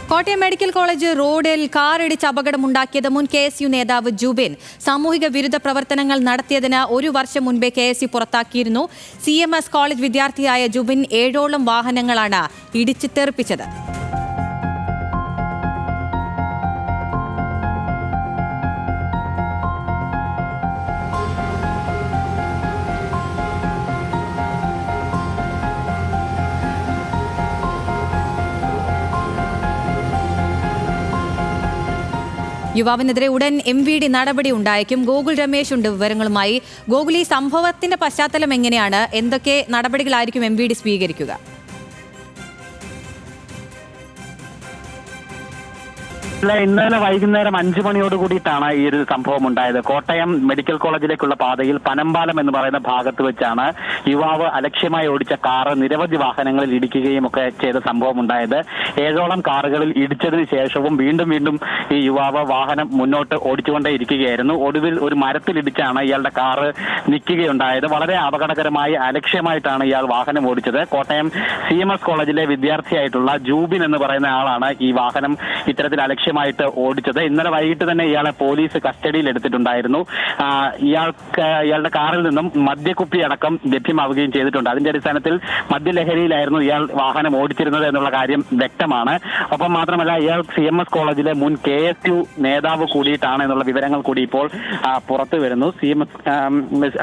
Kottayam medical college റോഡിൽ കാറിടിച്ച് അപകടമുണ്ടാക്കിയത് മുൻ KSU നേതാവ് ജുബിൻ സാമൂഹിക വിരുദ്ധ പ്രവർത്തനങ്ങൾ നടത്തിയതിന് ഒരു വർഷം മുൻപേ KSU പുറത്താക്കിയിരുന്നു. CMS കോളേജ് വിദ്യാർത്ഥിയായ ജുബിൻ 7ഓളം വാഹനങ്ങളാണ് ഇടിച്ച് തെറിപ്പിച്ചത്. യുവാവിനെതിരെ ഉടൻ MVD നടപടി ഉണ്ടായേക്കും. ഗോകുൽ രമേശ് ഉണ്ട് വിവരങ്ങളുമായി. ഗോകുൽ, ഈ സംഭവത്തിന്റെ പശ്ചാത്തലം എങ്ങനെയാണ്? എന്തൊക്കെ നടപടികളായിരിക്കും MVD സ്വീകരിക്കുക? ഇന്നലെ വൈകുന്നേരം 5 മണിയോട് കൂടിയിട്ടാണ് ഈ ഒരു സംഭവം ഉണ്ടായത്. കോട്ടയം മെഡിക്കൽ കോളേജിലേക്കുള്ള പാതയിൽ പനമ്പാലം എന്ന് പറയുന്ന ഭാഗത്ത് വെച്ചാണ് യുവാവ് അലക്ഷ്യമായി ഓടിച്ച കാറ് നിരവധി വാഹനങ്ങളിൽ ഇടിക്കുകയും ഒക്കെ ചെയ്ത സംഭവം ഉണ്ടായത്. 7ഓളം കാറുകളിൽ ഇടിച്ചതിന് ശേഷവും വീണ്ടും ഈ യുവാവ് വാഹനം മുന്നോട്ട് ഓടിച്ചുകൊണ്ടേ ഇരിക്കുകയായിരുന്നു. ഒടുവിൽ ഒരു മരത്തിലിടിച്ചാണ് ഇയാളുടെ കാറ് നിൽക്കുകയുണ്ടായത്. വളരെ അപകടകരമായി അലക്ഷ്യമായിട്ടാണ് ഇയാൾ വാഹനം ഓടിച്ചത്. കോട്ടയം CMS കോളേജിലെ വിദ്യാർത്ഥിയായിട്ടുള്ള ജൂബിൻ എന്ന് പറയുന്ന ആളാണ് ഈ വാഹനം ഇത്തരത്തിൽ അലക്ഷ്യമായിട്ട് ഓടിച്ചത്. ഇന്നലെ വൈകിട്ട് തന്നെ ഇയാളെ പോലീസ് കസ്റ്റഡിയിൽ എടുത്തിട്ടുണ്ടായിരുന്നു. ഇയാളുടെ കാറിൽ നിന്നും മദ്യക്കുപ്പി അടക്കം ലഭ്യമാവുകയും ചെയ്തിട്ടുണ്ട്. അതിന്റെ അടിസ്ഥാനത്തിൽ മദ്യലഹരിയിലായിരുന്നു ഇയാൾ വാഹനം ഓടിച്ചിരുന്നത് എന്നുള്ള കാര്യം വ്യക്തമാണ്. ഒപ്പം മാത്രമല്ല, ഇയാൾ CMS കോളേജിലെ മുൻ KSU നേതാവ് കൂടിയിട്ടാണ് എന്നുള്ള വിവരങ്ങൾ കൂടി ഇപ്പോൾ പുറത്തു വരുന്നു.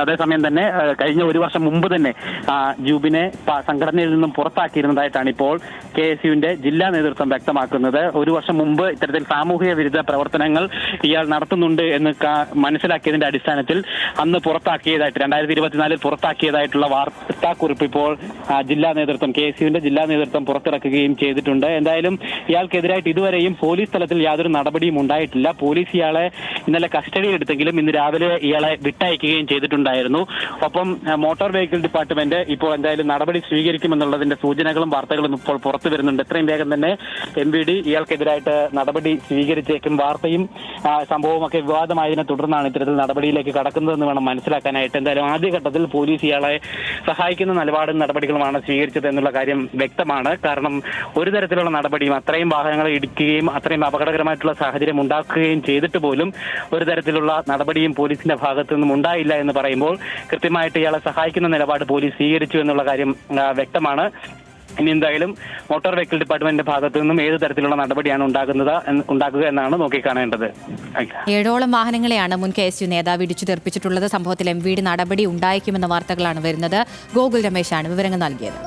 അതേസമയം തന്നെ കഴിഞ്ഞ ഒരു വർഷം മുമ്പ് തന്നെ ജൂബിനെ സംഘടനയിൽ നിന്നും പുറത്താക്കിയിരുന്നതായിട്ടാണ് ഇപ്പോൾ KSUവിന്റെ ജില്ലാ നേതൃത്വം വ്യക്തമാക്കുന്നത്. ഒരു വർഷം മുമ്പ് ഇത്തരത്തിൽ സാമൂഹിക വിരുദ്ധ പ്രവർത്തനങ്ങൾ ഇയാൾ നടത്തുന്നുണ്ട് എന്ന് മനസ്സിലാക്കിയതിന്റെ അടിസ്ഥാനത്തിൽ അന്ന് പുറത്താക്കിയതായിട്ട് 2024 പുറത്താക്കിയതായിട്ടുള്ള വാർത്താക്കുറിപ്പ് ഇപ്പോൾ ജില്ലാ നേതൃത്വം KSUവിന്റെ ജില്ലാ നേതൃത്വം പുറത്തിറക്കുകയും ചെയ്തിട്ടുണ്ട്. എന്തായാലും ഇയാൾക്കെതിരായിട്ട് ഇതുവരെയും പോലീസ് തലത്തിൽ യാതൊരു നടപടിയും ഉണ്ടായിട്ടില്ല. പോലീസ് ഇയാളെ ഇന്നലെ കസ്റ്റഡിയിൽ എടുത്തെങ്കിലും ഇന്ന് രാവിലെ ഇയാളെ വിട്ടയക്കുകയും ചെയ്തിട്ടുണ്ടായിരുന്നു. ഒപ്പം മോട്ടോർ വെഹിക്കിൾ ഡിപ്പാർട്ട്മെന്റ് ഇപ്പോൾ എന്തായാലും നടപടി സ്വീകരിക്കുമെന്നുള്ളതിന്റെ സൂചനകളും വാർത്തകളും ഇപ്പോൾ പുറത്തു വരുന്നുണ്ട്. എത്രയും വേഗം തന്നെ MVD ഇയാൾക്കെതിരായിട്ട് നടപടി സ്വീകരിച്ചേക്കും. വാർത്തയും സംഭവമൊക്കെ വിവാദമായതിനെ തുടർന്നാണ് ഇത്തരത്തിൽ നടപടിയിലേക്ക് കടക്കുന്നതെന്ന് വേണം മനസ്സിലാക്കാനായിട്ട്. എന്തായാലും ആദ്യഘട്ടത്തിൽ പോലീസ് ഇയാളെ സഹായിക്കുന്ന നിലപാടും നടപടികളുമാണ് സ്വീകരിച്ചത് എന്നുള്ള കാര്യം വ്യക്തമാണ്. കാരണം ഒരു തരത്തിലുള്ള നടപടിയും അത്രയും വാഹനങ്ങൾ ഇടിക്കുകയും അത്രയും അപകടകരമായിട്ടുള്ള സാഹചര്യം ഉണ്ടാക്കുകയും ചെയ്തിട്ട് പോലും ഒരു തരത്തിലുള്ള നടപടിയും പോലീസിന്റെ ഭാഗത്തു നിന്നും ഉണ്ടായില്ല എന്ന് പറയുമ്പോൾ കൃത്യമായിട്ട് ഇയാളെ സഹായിക്കുന്ന നിലപാട് പോലീസ് സ്വീകരിച്ചു എന്നുള്ള കാര്യം വ്യക്തമാണ്. ഇനി എന്തായാലും മോട്ടോർ വെഹിക്കിൾ ഡിപ്പാർട്ട്മെന്റിന്റെ ഭാഗത്തു നിന്നും ഏത് തരത്തിലുള്ള നടപടിയാണ് ഉണ്ടാക്കുക എന്നാണ് നോക്കിക്കാണേണ്ടത്. 7ഓളം വാഹനങ്ങളെയാണ് മുൻ KSU നേതാവ് ഇടിച്ചു തെറിപ്പിച്ചിട്ടുള്ളത്. സംഭവത്തിൽ MVD നടപടി ഉണ്ടായേക്കുമെന്ന വാർത്തകളാണ് വരുന്നത്. ഗോകുൽ രമേശാണ് വിവരങ്ങൾ നൽകിയത്.